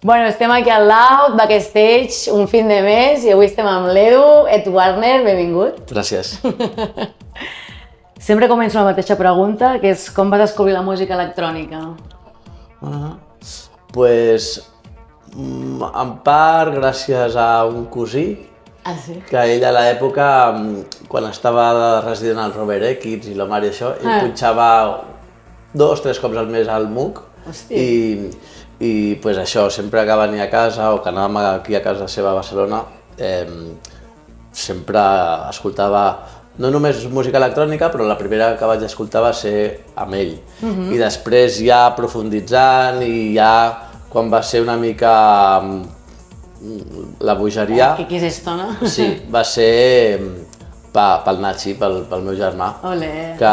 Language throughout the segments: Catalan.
Bueno, estem aquí al Loud, backstage, un fin de mes, i avui estem amb l'Edu, Ed Warner, benvingut. Gràcies. Sempre començo la mateixa pregunta, que és com vas descobrir la música electrònica? Pues, en part gràcies a un cosí, que ell a l'època, quan estava de resident al Robert Equids i la Mare i això, ell punxava 2 o 3 cops al mes al MUC i pues això, sempre que venia a casa o que anàvem aquí a casa seva a Barcelona, sempre escoltava no només música electrònica, però la primera que vaig escoltar va ser amb ell. I després ja profunditzant i ja quan va ser una mica la bogeria... Què és esto, no? Sí, va ser pel Nachi, pel meu germà. Que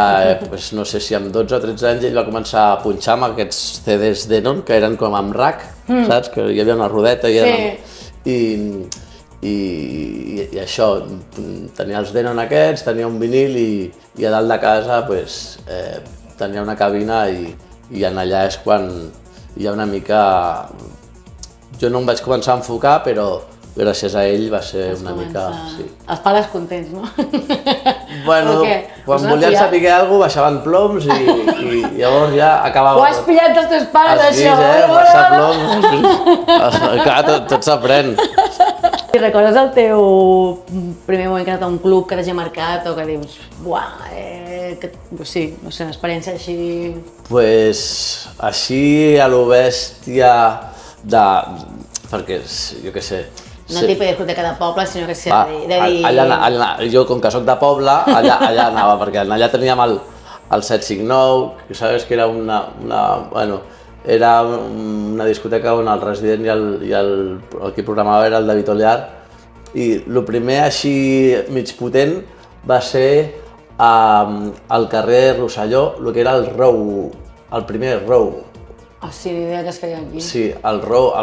no sé si amb 12 o 13 anys ell va començar a punxar amb aquests CDs Denon, que eren com amb rack, saps? Que hi havia una rodeta i això, tenia els Denon aquests, tenia un vinil i a dalt de casa tenia una cabina i allà és quan ja una mica... Jo no em vaig començar a enfocar, però gràcies a ell va ser una mica... Els pares contents, no? Bueno, quan volien saber alguna cosa baixaven ploms i llavors ja acabava... Ho has pillat dels teus pares, això! Baixar ploms... Clar, tot s'aprèn. I recordes el teu primer moment que has anat a un club que t'hagi marcat o que dius, buah, sí, no sé, una experiència així... Pues així a lo bèstia perquè, jo què sé... No tipus de discoteca de poble, sinó que sigui de dir... Allà, jo com que soc de poble, allà anava, perquè allà teníem el 759, que saps que era era una discoteca on el resident i el qui programava era el David Olear, i el primer així mig potent va ser al carrer Rosselló, el que era el Row, el primer Row. Sí, l'idea que es feia aquí. Sí, el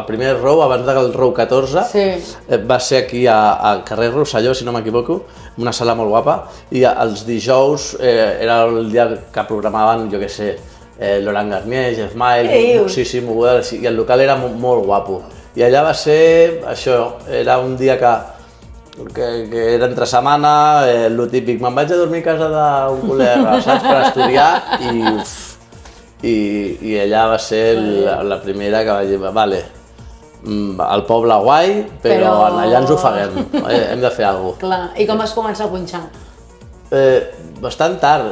primer Row, abans del Row 14, va ser aquí al carrer Rosselló, si no m'equivoco, una sala molt guapa, i els dijous era el dia que programaven, jo què sé, Laurent Garnier, Jeff Miles, sí, moguda, i el local era molt guapo. I allà va ser, això, era un dia que era entre setmana, el típic, me'n vaig a dormir a casa d'un col·lega, saps, per estudiar, i allà va ser la primera que vaig dir, vale, el poble guai, però allà ens ofeguem, hem de fer alguna cosa. Clar, i com vas començar a punxar? Bastant tard.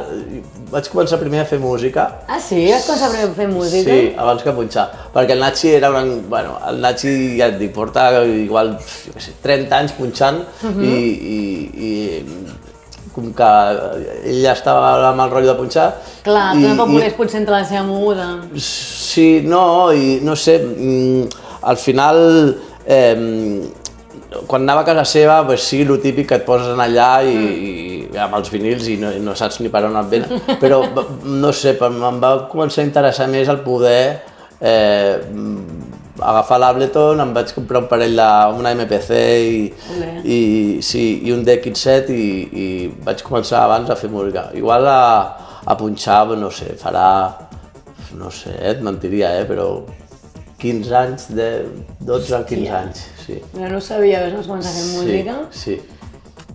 Vaig començar primer a fer música. Ah, sí? Vas començar primer a fer música? Sí, abans que punxar. Perquè el Nachi era el Nachi, ja et dic, porta igual, jo què sé, 30 anys punxant i com que ell ja estava amb el rotllo de punxar. Clar, tu tampoc volies potser entrar a la seva moguda. Sí, no, i no sé, al final, quan anava a casa seva, sí, el típic que et poses allà i amb els vinils i no saps ni per on et ven, però no sé, em va començar a interessar més el poder agafar l'Ableton, em vaig comprar un parell d'una MPC i un DX7 i vaig començar abans a fer música. Igual a punxar, no sé, farà, no sé, et mentiria, però 15 anys, 12 o 15 anys, sí. No ho sabia, vas començar a fer música? Sí.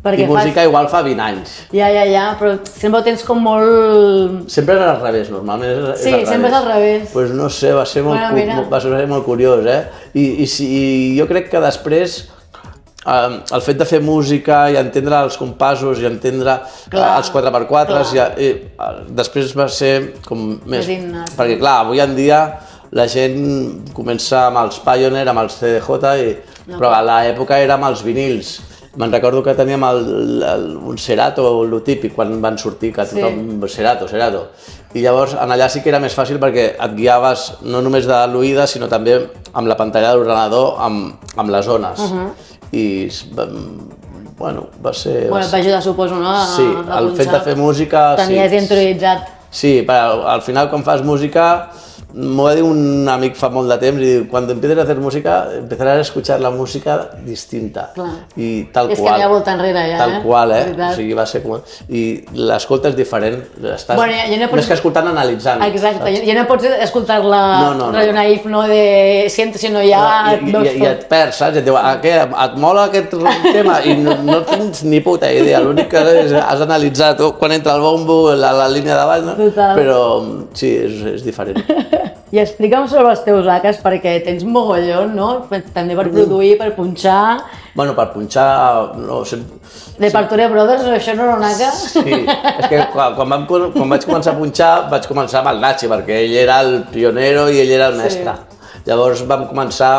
I música igual fa 20 anys. Ja, però sempre ho tens com molt... Sempre és al revés, normalment és al revés. Sí, sempre és al revés. Doncs no sé, va ser molt curiós, I jo crec que després el fet de fer música i entendre els compassos i entendre els 4x4, després va ser com més... Perquè clar, avui en dia la gent comença amb els Pioneer, amb els CDJ, però a l'època era amb els vinils. Me'n recordo que teníem un Serato, el típic, quan van sortir, que tothom... Serato. I llavors allà sí que era més fàcil perquè et guiaves no només de l'oïda, sinó també amb la pantalla de l'ordenador, amb les zones. I, bueno, va ser... Bueno, et va ajudar, suposo, no? Sí, el fet de fer música... Tenies interioritzat Sí, però al final quan fas música, m'ho va dir un amic fa molt de temps, i diu, quan empieces a hacer música, empezarás a escuchar la música distinta. Clar. I tal És qual. que n'hi ha volta enrere, ja, Tal qual, De O veritat. sigui, va ser com... I l'escolta és diferent. Estàs... Bueno, ja no pots- Més que escoltant, analitzant. Exacte, ja no pots escoltar-la No. rotllo naïf, no, de siento si no hi ha... I et perds, saps? Et diu, què, et mola aquest tema? I no tens ni puta idea, l'únic que has d'analitzar quan entra el bombo, la línia de baix, no? Total. Però sí, és diferent. I explica'm sobre els teus aques, perquè tens mogollon, no? També per produir, per punxar... Bueno, per punxar... No, De Parture Brothers, això no era un aca? Sí, és que quan vaig començar a punxar, vaig començar amb el Nachi, perquè ell era el pionero i ell era el mestre. Llavors vam començar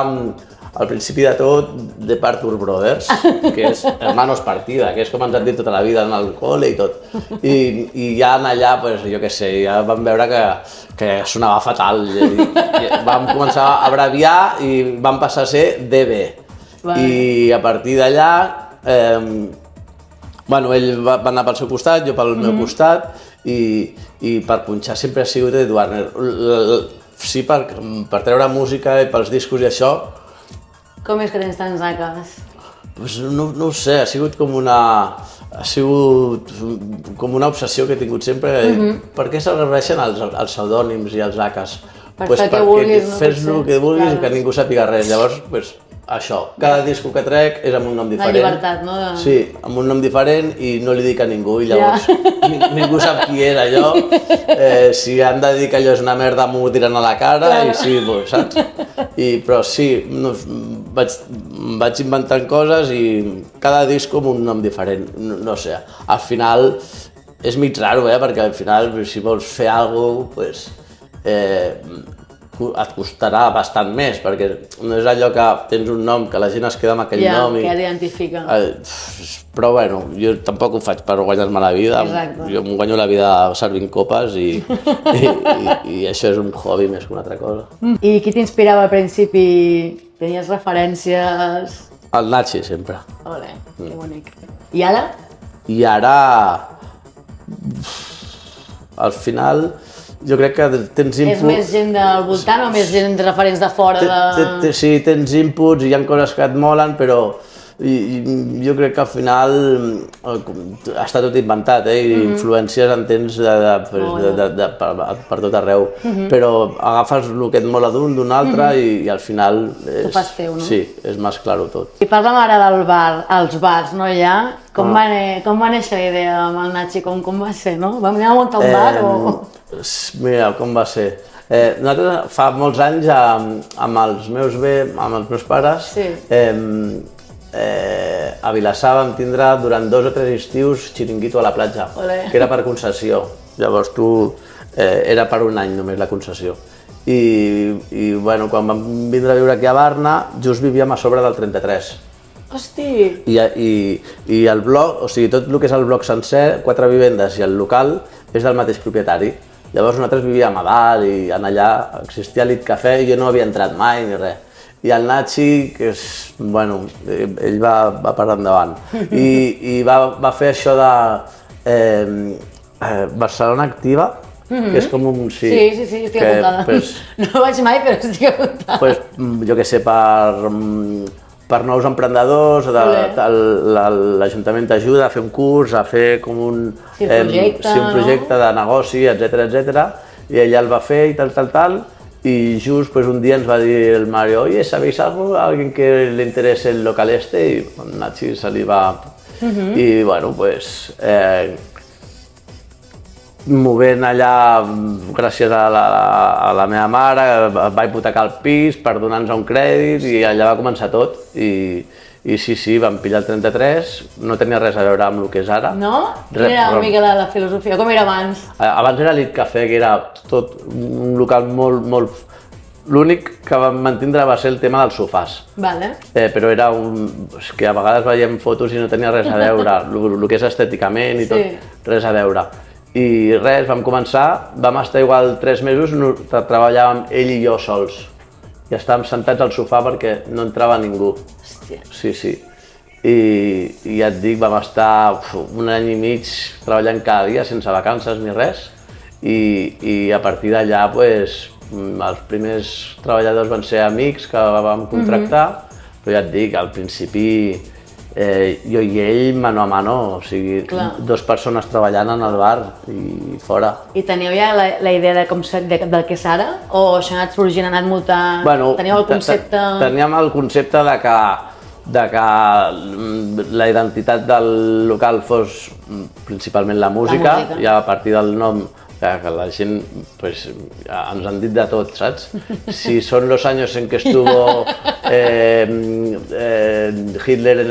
al principi de tot de Parture Brothers, que és Hermanos Partida, que és com ens han dit tota la vida en el col·le i tot. I ja en allà, pues, jo què sé, ja vam veure que sonava fatal. I vam començar a abreviar i vam passar a ser DB. Vale. I a partir d'allà, bueno, ell va anar pel seu costat, jo pel meu costat, i per punxar sempre ha sigut Ed Warner. Sí, per treure música i pels discos i això, Com és que tens tants aques? pues no ho sé, ha sigut com una obsessió que he tingut sempre. Per què serveixen els pseudònims i els aques? Per fer el que vulguis, no? Fes el que vulguis i Claro. que ningú sàpiga res. Llavors, pues, això, cada disco que trec és amb un nom diferent. llibertat, no? Sí, amb un nom diferent i no li dic a ningú, i llavors ningú sap qui és allò. Si han de dir que allò és una merda, m'ho diran a la cara, i sí, pues, saps? Però sí, vaig inventant coses i cada disco amb un nom diferent, no sé. Al final és mig raro, perquè al final si vols fer alguna cosa, pues, et costarà bastant més, perquè no és allò que tens un nom, que la gent es queda amb aquell nom. Ja t'identifica. Però bueno, jo tampoc ho faig per guanyar-me la vida. Exacte. Jo em guanyo la vida servint copes i això és un hobby més que una altra cosa. I qui t'inspirava al principi? Tenies referències? El Nachi, sempre. Ole, que bonic. I ara? I ara, al final, jo crec que tens És més gent del voltant o més gent de referents de fora? Sí, tens inputs i hi ha coses que et molen, però jo crec que al final està tot inventat, i influències en tens per tot arreu, però agafes el que et mola d'un altre i al final Ho fas teu, no? Sí, és mesclar-ho tot. I parla'm ara del bar, els bars, no, ja? Com va néixer la idea amb el Nachi? Com va ser, no? Vam anar a muntar un bar o...? Mira, com va ser. Nosaltres fa molts anys amb els meus pares, a Vilassar vam tindre durant 2 o 3 estius xiringuito a la platja, que era per concessió. Llavors era per un any només la concessió. I bueno, quan vam vindre a viure aquí a Barna, just vivíem a sobre del 33. Hosti! I el bloc, o sigui, tot el que és el bloc sencer, 4 vivendes i el local, és del mateix propietari. Llavors nosaltres vivíem a dalt i allà existia l'It Cafè i jo no havia entrat mai ni res. I el Nachi, que és, bueno, ell va per endavant. I va fer això de Barcelona Activa, que és com un... Sí, estic apuntada. No vaig mai, però estic apuntada. Jo què sé, per nous emprenedors, l'Ajuntament t'ajuda a fer un curs, a fer com un projecte de negoci, etcètera, i ella el va fer i tal, y just pues un día nos va a decir el Mario, oye, ¿sabéis algo? ¿Alguien que le interese el local este? Y Nachi saliva. Y bueno, pues movent allà, gràcies a la meva mare, va hipotecar el pis per donar-nos un crèdit i allà va començar tot. I sí, vam pillar el 33, no tenia res a veure amb el que és ara. No? Quina era una mica la filosofia? Com era abans? Abans era l'It Cafè, que era tot un local molt... L'únic que vam mantindre va ser el tema dels sofàs. Vale. Però era que a vegades veiem fotos i no tenia res a veure, el que és estèticament i tot, res a veure. I res, vam començar, vam estar igual 3 mesos, treballàvem ell i jo sols. I estàvem sentats al sofà perquè no entrava ningú. Hòstia. Sí. I ja et dic, vam estar un any i mig treballant cada dia sense vacances ni res. i a partir d'allà pues, els primers treballadors van ser amics que vam contractar, però ja et dic, al principi jo i ell mano a mano, o sigui, dues persones treballant en el bar i fora. I teníeu ja la idea del que és ara? O això ha anat sorgint, ha anat molta... Teníeu el concepte... Teníem el concepte de que la identitat del local fos principalment la música, i a partir del nom que la gent pues, ens han dit de tot, saps? Si són los años en que estuvo Hitler en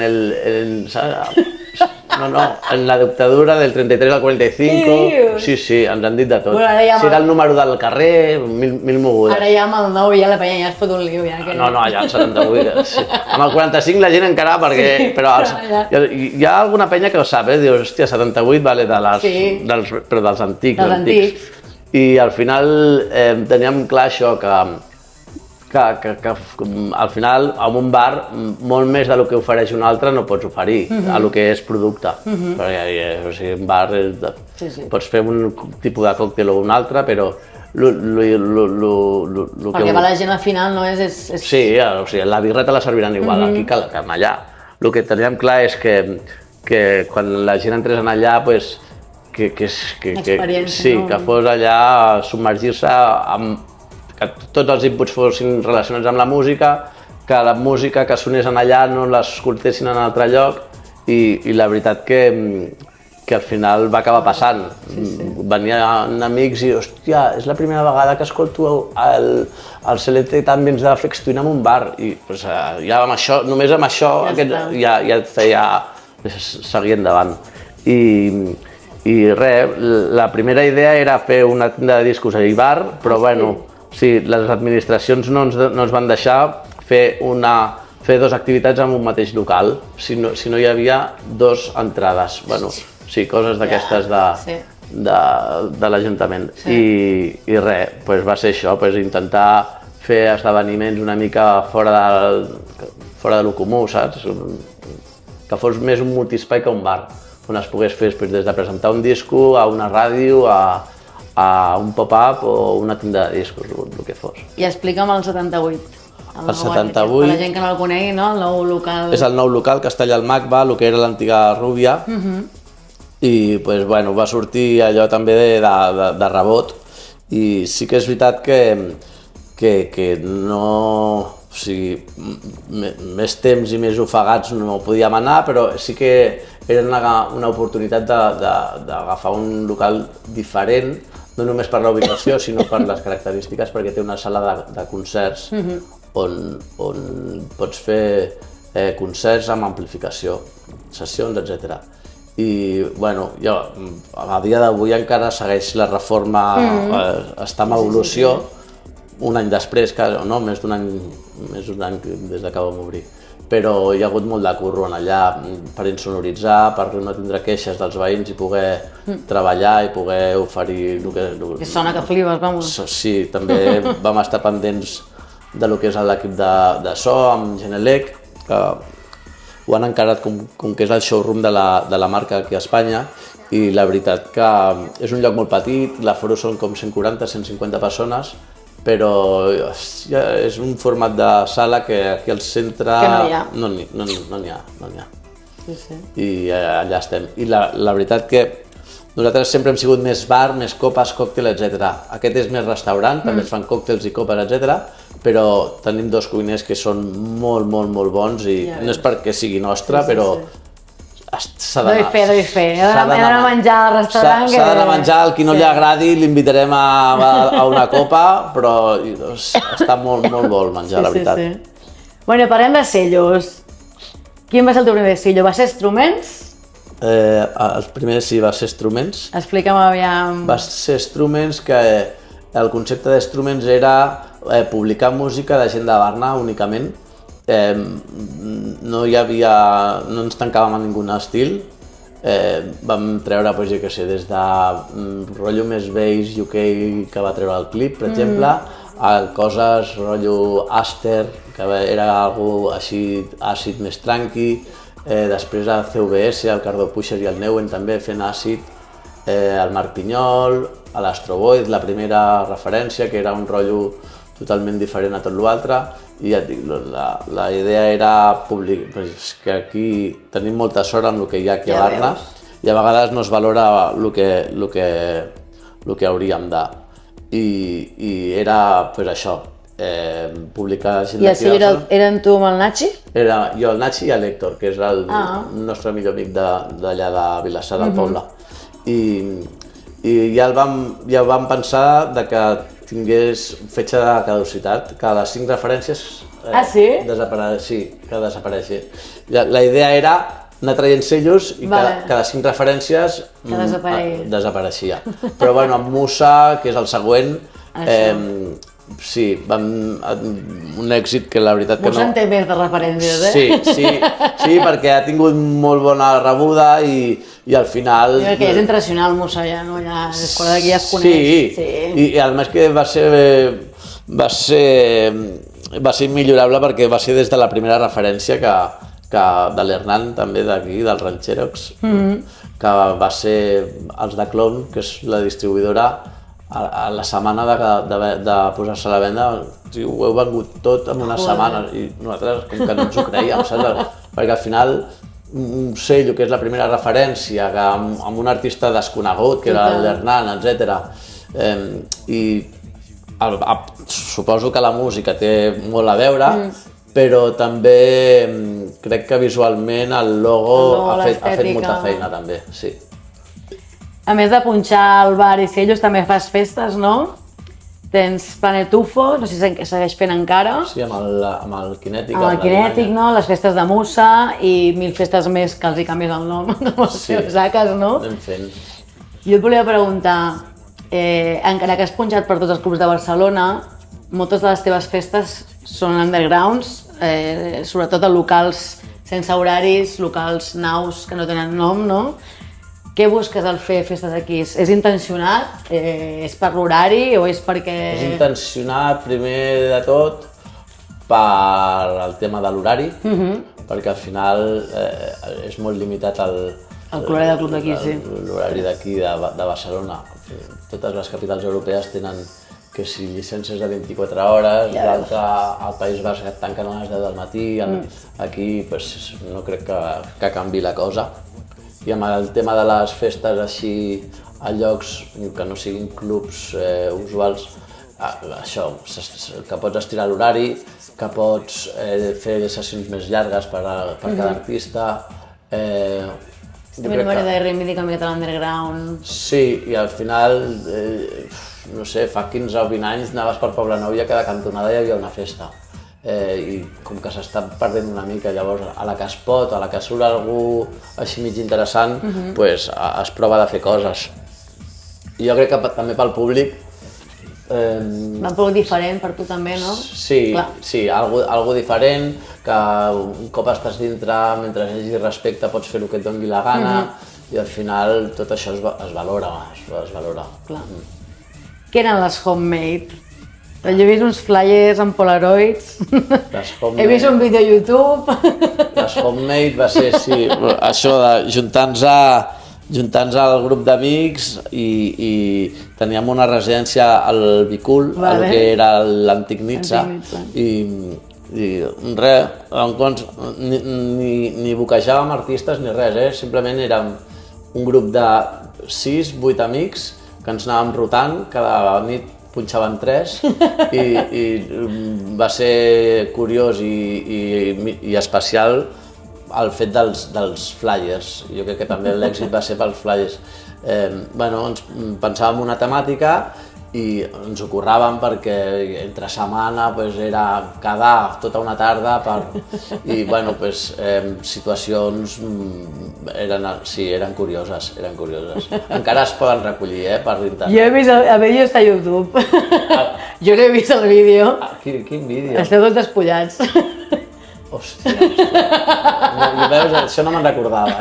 la dictadura del 33 al 45, sí, ens han dit de tot. Si era el número del carrer, mil mogudes. Ara ja amb el 9 ja la penya ja es fot un lío. No, ja el 78. Sí. Amb el 45 la gent encara, però hi ha alguna penya que ho sap, dius, hòstia, 78 vale però dels antics. I al final teníem clar això, que al final en un bar molt més del que ofereix un altre no pots oferir a lo que és producte. Perquè un bar pots fer un tipus de còctel o un altre, però perquè va la gent al final no és... Sí, o sigui, la birra te la serviran igual aquí que allà. El que teníem clar és que quan la gent entrés en allà, que fos allà submergir-se amb que tots els inputs fossin relacionats amb la música, que la música que sonés en allà no l'escoltessin en un altre lloc i la veritat que al final va acabar passant. Venien amics i, hòstia, és la primera vegada que escolto el Celeste tan ben de Flextwin en un bar i ja amb això, només amb això ja et feia seguir endavant. I res, la primera idea era fer una tenda de discos a bar, però bueno, sí, les administracions no ens van deixar fer dues activitats en un mateix local, si no hi havia dues entrades. Bueno, sí, coses d'aquestes de l'Ajuntament. I res, va ser això, intentar fer esdeveniments una mica fora de lo comú, saps? Que fos més un multiespai que un bar, on es pogués fer des de presentar un disco a una ràdio, a un pop-up o una tenda de discos, el que fos. I explica'm el 78. El 78... Per la gent que no el conegui, no? El nou local... És el nou local, Castella al Macba, el que era l'antiga Rúbia. I va sortir allò també de rebot. I sí que és veritat que no... O sigui, més temps i més ofegats no podíem anar, però sí que era una oportunitat d'agafar un local diferent, no només per la ubicació, sinó per les característiques, perquè té una sala de concerts on pots fer concerts amb amplificació, sessions, etc. I, jo, a dia d'avui encara segueix la reforma, està en evolució, un any després, no, més d'un any des que vam obrir. Però hi ha hagut molt de curro en allà per insonoritzar, per no tindre queixes dels veïns i poder treballar i poder oferir el que... Que sona que flipes, vamos. Sí, també vam estar pendents de lo que és l'equip de so amb Genelec, que ho han encarat com que és el showroom de la marca aquí a Espanya, i la veritat que és un lloc molt petit, l'aforo són com 140-150 persones, però és un format de sala que aquí al centre no n'hi ha. I allà estem. I la veritat que nosaltres sempre hem sigut més bar, més copes, còctel, etc. Aquest és més restaurant, també es fan còctels i copes, etc. Però tenim dos cuiners que són molt, molt, molt bons i no és perquè sigui nostre, però Doy fe. He d'anar a menjar al restaurant. S'ha d'anar a menjar, al qui no li agradi l'invitarem a una copa, però està molt, molt bo el menjar, la veritat. Bueno, parlem de sellos. Quin va ser el teu primer sello? Va ser Struments? El primer sí, va ser Struments. Explica'm aviam... Va ser Struments, que el concepte de Struments era publicar música de gent de Barna únicament. No ens tancàvem a ningú estil, vam treure, jo què sé, des de rotllo més bass UK que va treure el clip, per exemple, a coses rotllo Aster, que era algo així àcid més tranqui, després a CVS, el Cardo Pusher i el Neuen també fent àcid, el Marc Pinyol, a l'Astro Boy, la primera referència, que era un rotllo totalment diferent a tot l'altre, i ja et dic, la idea era és que aquí tenim molta sort amb el que hi ha aquí a Barna, i a vegades no es valora el que hauríem de. I era pues, això, publicar gent d'aquí. I així eren tu amb el Nachi? Era jo, el Nachi i l'Héctor, que és el nostre millor amic d'allà de Vilassar del Poble. I ja vam pensar que tingués fetge de caducitat, que les 5 referències que desapareixi. La idea era anar traient sellos i cada 5 referències desapareixia. Però bueno, amb Musa, que és el següent, sí, un èxit que la veritat que no... Musa en té més de referències, Sí, perquè ha tingut molt bona rebuda i al final... Jo crec que és internacional Musa ja, no? És cosa que ja es coneix. Sí, i a més que va ser immillorable perquè va ser des de la primera referència de l'Hernan, també d'aquí, del Rancherox, que va ser els de Clon, que és la distribuïdora, a la setmana de posar-se a la venda, ho heu vengut tot en una setmana i nosaltres com que no ens ho creiem, saps? Perquè al final un sello que és la primera referència amb un artista desconegut, que era l'Hernan, etc. I suposo que la música té molt a veure, però també crec que visualment el logo ha fet molta feina també, sí. A més de punxar al bar i sellos, també fas festes, no? Tens Planetufo, no sé si segueix fent encara. Sí, amb el Kinètic. Amb el Kinètic, no? Les festes de Musa i 1000 festes més que els hi canvies el nom de les seves aques, no? Anem fent. Jo et volia preguntar, encara que has punxat per tots els clubs de Barcelona, moltes de les teves festes són undergrounds, sobretot a locals sense horaris, locals naus que no tenen nom, no? Què busques al fer festes aquí? És intencionat? És per l'horari o és perquè... És intencionat, primer de tot, per el tema de l'horari, perquè al final és molt limitat l'horari del club d'aquí, sí. L'horari d'aquí, de Barcelona. Totes les capitals europees tenen que si llicències de 24 hores, l'altre al País Basc et tanquen a les 10 del matí, aquí no crec que canvi la cosa. I amb el tema de les festes així a llocs que no siguin clubs usuals, això, que pots estirar l'horari, que pots fer sessions més llargues per cada artista. És també una manera de reivindicar una miqueta l'underground. Sí, i al final, no sé, fa 15 o 20 anys anaves per Poblenou i a cada cantonada hi havia una festa. I com que s'està perdent una mica, llavors a la que es pot, a la que surt algú així mig interessant, es prova de fer coses. I jo crec que també pel públic... Un poc diferent per tu també, no? Sí, algo diferent, que un cop estàs dintre, mentre hi hagi respecte, pots fer el que et doni la gana, i al final tot això es valora. Clar. Què eren les Homemade? Jo he vist uns flyers amb polaroids, he vist un vídeo a YouTube... Les Homemade va ser, sí, això de juntar-nos al grup d'amics i teníem una residència al Bicul, el que era l'antic Nizza, i res, ni boquejàvem artistes ni res, simplement érem un grup de 6-8 amics que ens anàvem rotant, cada nit punxàvem 3 i va ser curiós i especial el fet dels flyers. Jo crec que també l'èxit va ser pels flyers. Ens pensàvem una temàtica i ens ho curràvem perquè entre setmana era quedar tota una tarda i situacions eren curioses. Encara es poden recollir per l'internet. Jo he vist el vídeo, està a YouTube. Jo no he vist el vídeo. Quin vídeo? Esteu tots despullats. Hòstia. Veus, això no me'n recordava,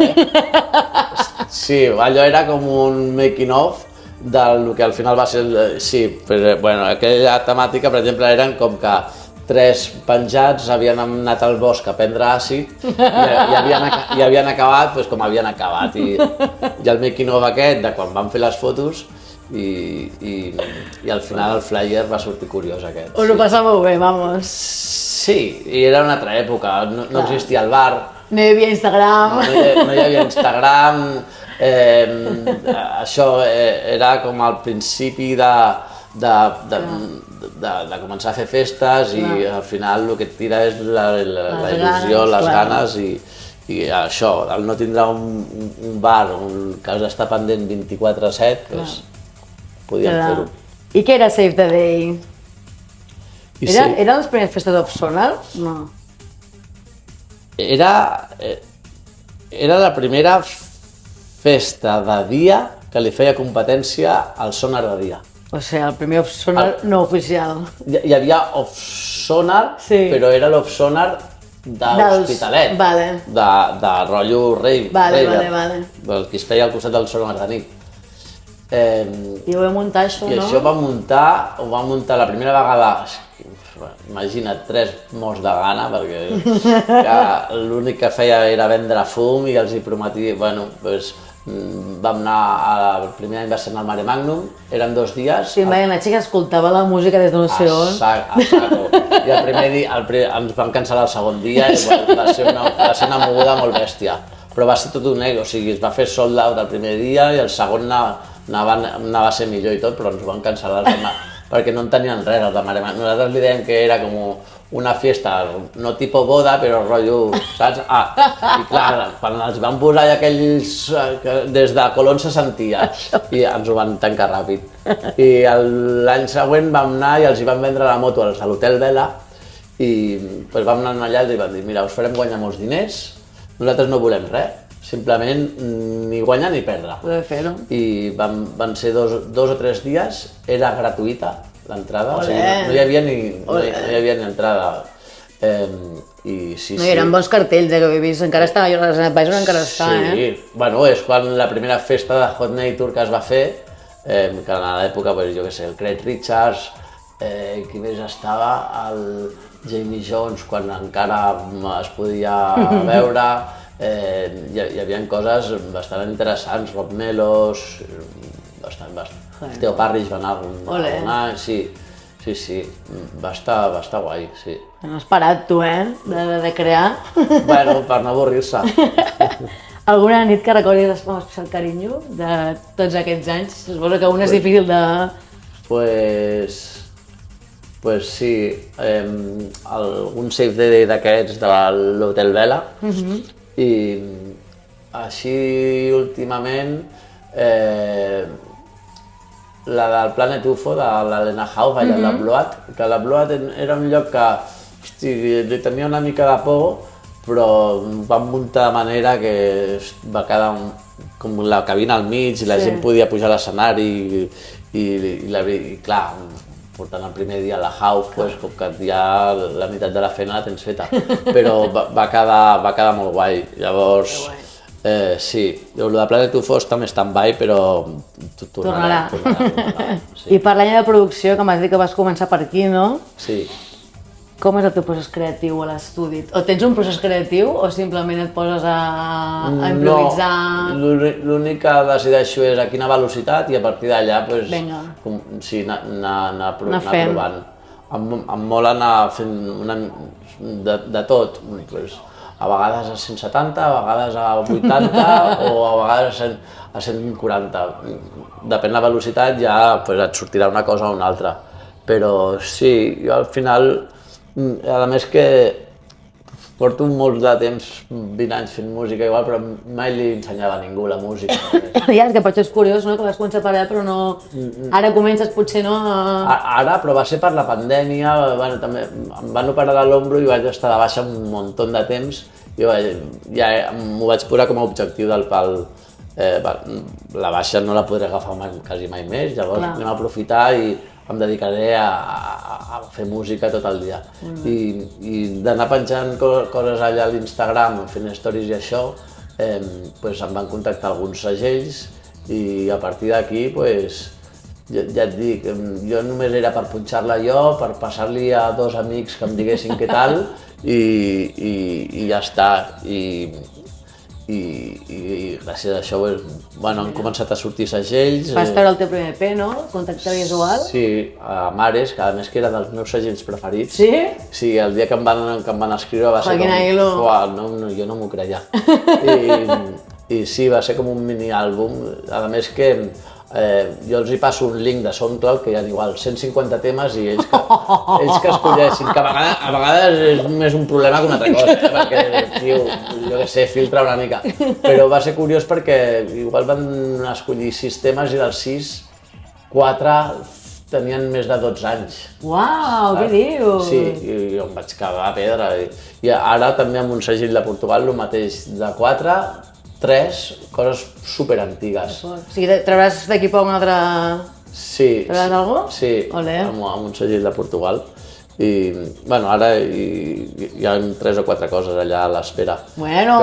Sí, allò era com un making of del que al final va ser... Sí, però aquella temàtica, per exemple, eren com que 3 penjats havien anat al bosc a prendre àcid i havien acabat com havien acabat. I el making of aquest, de quan vam fer les fotos, i al final el flyer va sortir curiós aquest. Us ho passàveu bé, vamos. Sí, i era una altra època, no existia el bar. No hi havia Instagram. No hi havia Instagram. Això era com al principi de començar a fer festes i al final el que et tira és la il·lusió, les ganes i això, el no tindre un bar que has d'estar pendent 24/7, doncs podíem fer-ho. I què era Save the Day? Era les primeres festes d'Off-Sonar? No. Era la primera festa de dia que li feia competència al Sonar de dia. O sigui, el primer Off-Sonar no oficial. Hi havia Off-Sonar, però era l'Off-Sonar d'Hospitalet, de rotllo rave, del que es feia al costat del Sonar de nit. I ho vam muntar, això, no? I això ho vam muntar la primera vegada, imagina't, 3 morts de gana, perquè l'únic que feia era vendre fum i els hi prometia, bueno, doncs vam anar, el primer any va ser al Mare Magnum, eren 2 dies. Sí, em veia una xica que escoltava la música des de no sé on. A saco. I el primer dia, ens vam cancel·lar el segon dia i va ser una moguda molt bèstia. Però va ser tot un ego, o sigui, es va fer sold out el primer dia i el segon anava a ser millor i tot, però ens ho van cancel·lar perquè no en tenien res, els de Mare Magnum. Nosaltres li dèiem que era com una fiesta, no tipo boda, però rotllo, saps? I clar, quan els van posar aquells, des de Colón se sentia, i ens ho van tancar ràpid. I l'any següent vam anar i els hi van vendre la moto a l'Hotel Vela, i vam anar allà i van dir, mira, us farem guanyar molts diners, nosaltres no volem res, simplement ni guanyar ni perdre. Podem fer-ho. I van ser 2 o 3 dies, era gratuïta l'entrada, o sigui, no hi havia ni entrada. I sí, no, eren bons cartells, que ho he vist, encara està, jo a Baix encara està, Sí, bueno, és quan la primera festa de Hot Nature que es va fer, que a l'època, jo què sé, el Craig Richards, qui més estava, el Jamie Jones, quan encara es podia veure, hi havia coses bastant interessants, Rob Melos, bastant. Theo Parrish va anar un any, sí, va estar guai, sí. No has parat tu, de crear. Bueno, per no avorrir-se. Alguna nit que recordis amb especial carinyo de tots aquests anys? Suposo que una és difícil de... Pues sí, algun Save the Day d'aquests de l'Hotel Vela, i així últimament la del Planet UFO de l'Helena Hauff, allà a la Bloat, que la Bloat era un lloc que, hosti, li tenia una mica de por, però vam muntar de manera que va quedar com la cabina al mig i la gent podia pujar a l'escenari i clar, portant el primer dia a la Hauff, com que ja la meitat de la feina la tens feta, però va quedar molt guai. Llavors, sí, el de Planet UFO està més stand-by, però tornarà. I parlant de producció, que m'has dit que vas començar per aquí, no? Sí. Com és el teu procés creatiu a l'estudi? O tens un procés creatiu o simplement et poses a improvisar? No, l'únic que decideixo és a quina velocitat i a partir d'allà anar provant. Em mola anar fent de tot, a vegades a 170, a vegades a 80 o a vegades a 140. Depèn la velocitat, ja et sortirà una cosa o una altra. Però sí, jo al final, a més que porto molt de temps, 20 anys fent música igual, però mai li ensenyava a ningú la música. Ja, és que potser és curiós, no?, que vas començar per allà, però no... Ara comences potser, no? Ara, però va ser per la pandèmia, també em van operar de l'ombro i vaig estar de baixa un munt de temps i ja m'ho vaig posar com a objectiu del pal. La baixa no la podré agafar quasi mai més, llavors anem a aprofitar i em dedicaré a fer música tot el dia. I d'anar penjant coses allà a l'Instagram, fent stories i això, em van contactar alguns segells i a partir d'aquí ja et dic, jo només era per punxar-la jo, per passar-li a 2 amics que em diguessin què tal i ja està. I gràcies a això han començat a sortir segells. Vas treure el teu primer EP, no? Contacte visual. Sí, a Mares, que a més que era dels meus segells preferits. Sí? Sí, el dia que em van escriure va ser com... no, jo no m'ho creia. I sí, va ser com un mini-àlbum. A més que jo els hi passo un link de SoundCloud que hi ha igual 150 temes i ells que escolleixin, que a vegades és més un problema que una altra cosa, perquè, tio, jo què sé, filtra una mica. Però va ser curiós perquè igual van escollir 6 temes i dels 6, 4 tenien més de 12 anys. Uau, què dius? Sí, i jo em vaig cagar a pedra. I ara també amb un segell de Portugal, el mateix, de 4, 3 coses superantigues. O sigui, trauràs d'aquí poc un altre... Sí. Trauràs alguna cosa? Sí, amb un segell de Portugal. I, bueno, ara hi ha 3 o 4 coses allà a l'espera. Bueno,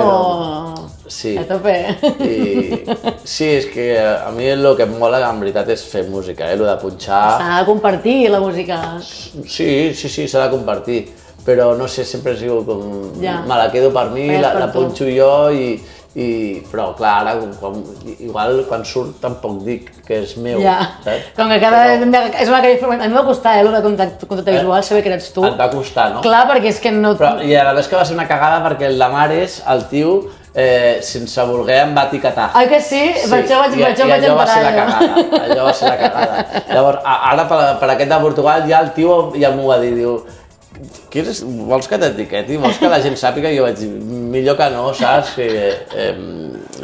sí. A tope. Sí, és que a mi el que em mola en veritat és fer música, el de punxar... S'ha de compartir la música. Sí, s'ha de compartir. Però no sé, sempre ha sigut com... Me la quedo per mi, la punxo jo però clar, ara igual quan surt tampoc dic que és meu, saps? Com que cada vegada... És una que a mi m'ha costat, el de contacte visual, saber que eres tu. Et va costar, no? Clar, perquè és que no... I a la vegada que va ser una cagada perquè el de Mares, el tio, sense voler em va etiquetar. Ai que sí? Per això vaig enterar. I allò va ser la cagada, allò va ser la cagada. Llavors, ara per aquest de Portugal ja el tio ja m'ho va dir, diu, vols que t'etiqueti? Vols que la gent sàpiga? I jo vaig dir, millor que no, saps?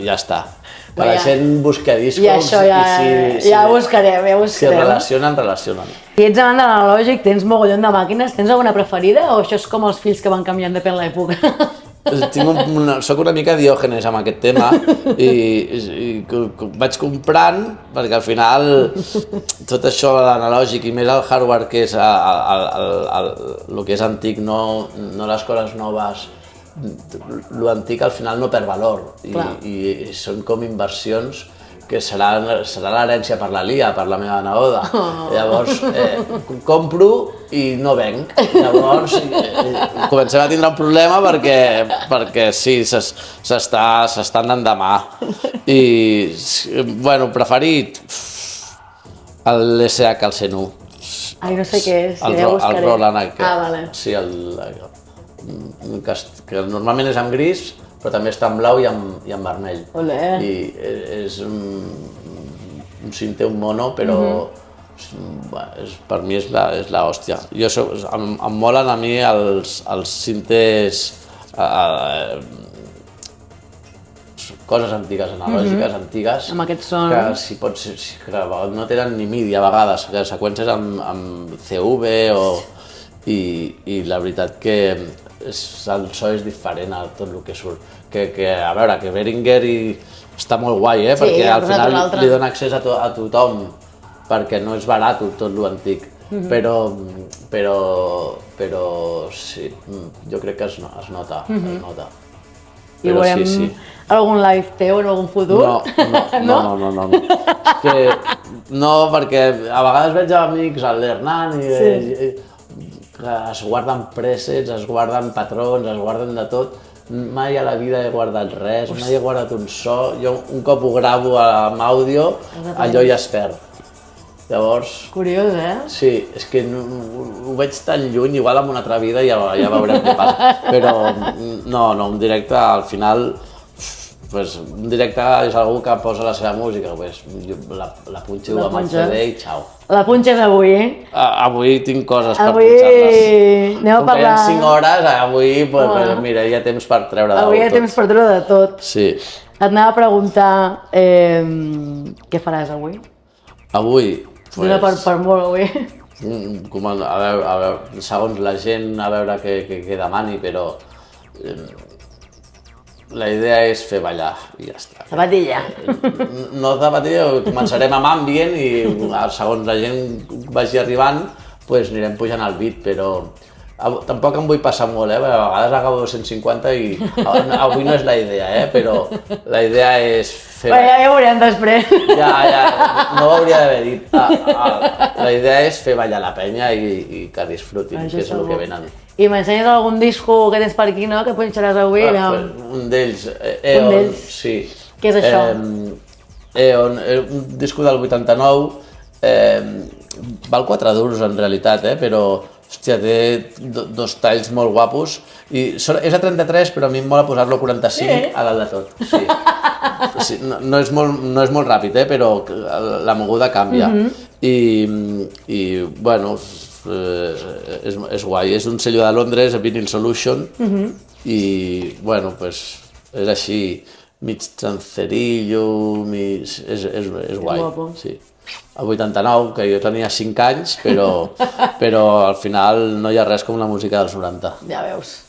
Ja està. Que la gent busca discos i això ja ho buscarem, Si relacionen. Si ets amant de l'analògic, tens mogollon de màquines, tens alguna preferida o això és com els fills que van canviant depèn de l'època? Soc una mica diògenes amb aquest tema i vaig comprant perquè al final tot això de l'analògic i més el hardware que és el que és antic, no les coses noves, l'antic al final no perd valor i són com inversions que serà l'herència per la Lia, per la meva neboda. Llavors, compro i no venc. Llavors, comencem a tindre un problema perquè sí, s'està anant de mà. I, bueno, preferit, l'SH, el C1. Ai, no sé què és, ja buscaré. El Roland aquest. Vale. Sí, que normalment és en gris, però també està en blau i en vermell. Olé. I és un cinté, un mono, però per mi és l'hòstia. Em molen a mi els cintés, coses antigues, analògiques, antigues, amb aquest son, que no tenen ni MIDI a vegades, que seqüències amb CV i la veritat que el so és diferent a tot el que surt. A veure, que Behringer està molt guai, perquè al final li dona accés a tothom, perquè no és barat tot l'antic. Però sí, jo crec que es nota. I veurem algun live teu en algun futur? No. No, perquè a vegades veig amics, l'Hernán, que es guarden presets, es guarden patrons, es guarden de tot. Mai a la vida he guardat res, mai he guardat un so. Jo un cop ho gravo amb àudio, allò ja es perd. Llavors... Curiós, Sí, és que ho veig tan lluny, igual en una altra vida ja veurem què passa. Però no, un directe al final... Un directe és algú que posa la seva música, la punxo amb el CD i xau. La punxes avui, Avui tinc coses per punxar-les. Anem a parlar... Com que hi ha 5 hores, avui, mira, hi ha temps per treure de tot. Avui hi ha temps per treure de tot. Sí. Et anava a preguntar què faràs avui? Avui? Dona per molt avui. A veure, segons la gent, a veure què demani, però... La idea és fer ballar i ja està. Zapatilla. No zapatilla, començarem amb ambient i segons la gent vagi arribant anirem pujant al beat, però Tampoc em vull passar molt, a vegades acabo 150 i avui no és la idea, però la idea és fer... Ja veurem després. Ja, no ho hauria d'haver dit. La idea és fer ballar la penya i que disfrutin, que és el que venen. I m'ensenyes algun disco que tens per aquí, no?, que punxaràs avui? Un d'ells, Eon, sí. Què és això? Eon, un disco del 89, val 4 duros en realitat, però hòstia, té dos talls molt guapos i és a 33 però a mi em mola posar-lo a 45 a dalt de tot. Sí, no és molt ràpid, però la moguda canvia i bueno, és guai, és un sello de Londres, Vinyl Solution i bueno, és així mig trancerillo, és guai. El 89, que jo tenia 5 anys, però al final no hi ha res com la música dels 90. Ja veus.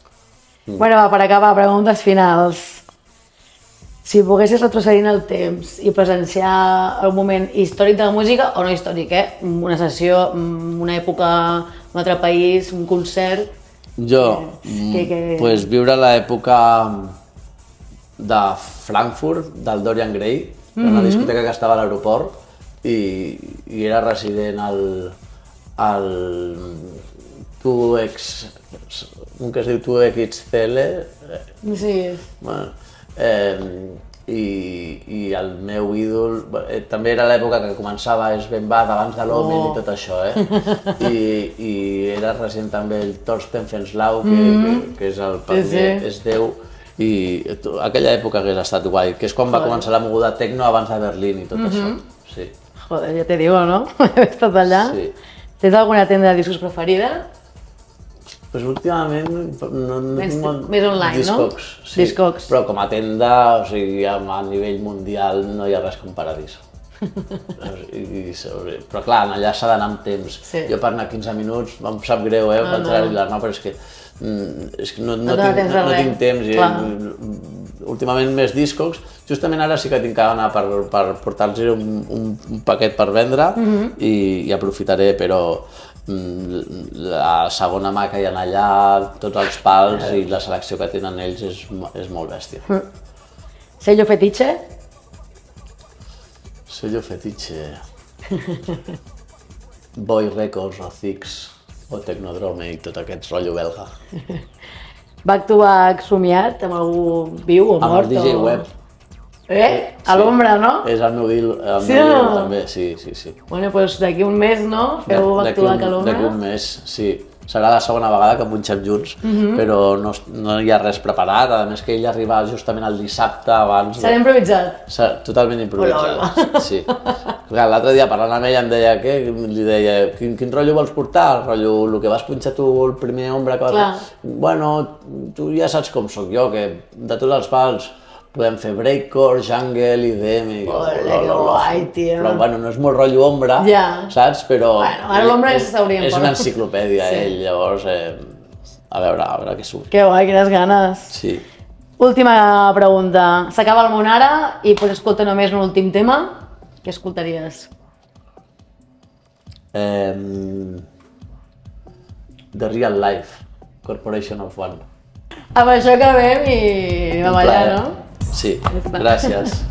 Bueno, per acabar, preguntes finals. Si poguessis retrocedir en el temps i presenciar un moment històric de la música, o no històric, una sessió, una època, un altre país, un concert... Jo, viure l'època de Frankfurt, del Dorian Gray, una discoteca que estava a l'aeroport, i era resident al 2X, un que es diu 2XCL, bueno, i el meu ídol, també era l'època que començava Sven Bad abans de l'Omen i tot això, i era resident també el Thorsten Fenslau, que és el és Déu, i aquella època hagués estat guai, que és quan va començar la moguda techno abans de Berlín i tot això, sí. Joder, ja te digo, ¿no? He estat allà. Sí. Tens alguna tenda de discos preferida? Pues últimament no tinc molt... Més online, Discogs, no? Sí. Discogs. Però com a tenda, o sigui, a nivell mundial no hi ha res com Paradiso. Però clar, allà s'ha d'anar amb temps. Jo per anar 15 minuts, em sap greu, pensar-hi l'armar, però és que no tinc temps. Últimament més Discogs. Justament ara sí que tinc que anar per portar-los un paquet per vendre i aprofitaré, però la segona mà que hi ha allà, tots els pals i la selecció que tenen ells és molt bèstia. Sello fetitxe? Sello fetitxe... Boy Records o Zix o Technodrome i tot aquest rotllo belga. Back to back somiat amb algú viu o mort? Amb el DJ Web. A l'ombra, no? És el meu ídol també, sí. Bueno, doncs d'aquí un mes, no? Feu back to back a l'ombra? D'aquí un mes, sí. Serà la segona vegada que punxem junts, però no hi ha res preparat, a més que ell arriba justament el dissabte abans... Serà improvisat? Totalment improvisat, sí. L'altre dia parlant amb ell em deia, li deia, quin rotllo vols portar? El que vas punxar tu el primer ombra que vas... Bueno, tu ja saps com sóc jo, que de tots els pals podem fer breakcore, jungle, IDM... Ole, que guai, tio! Però bueno, no és molt rotllo ombra, saps? Però... Bueno, ara l'ombra ja s'hauria és una enciclopèdia, ell, llavors... A veure què surt. Que guai, quines ganes! Sí. Última pregunta. S'acaba el món ara i pots escoltar només un últim tema. Què escoltaries? The Real Life, Corporation of One. Amb això acabem i anem a ballar, no? Sí, gràcies.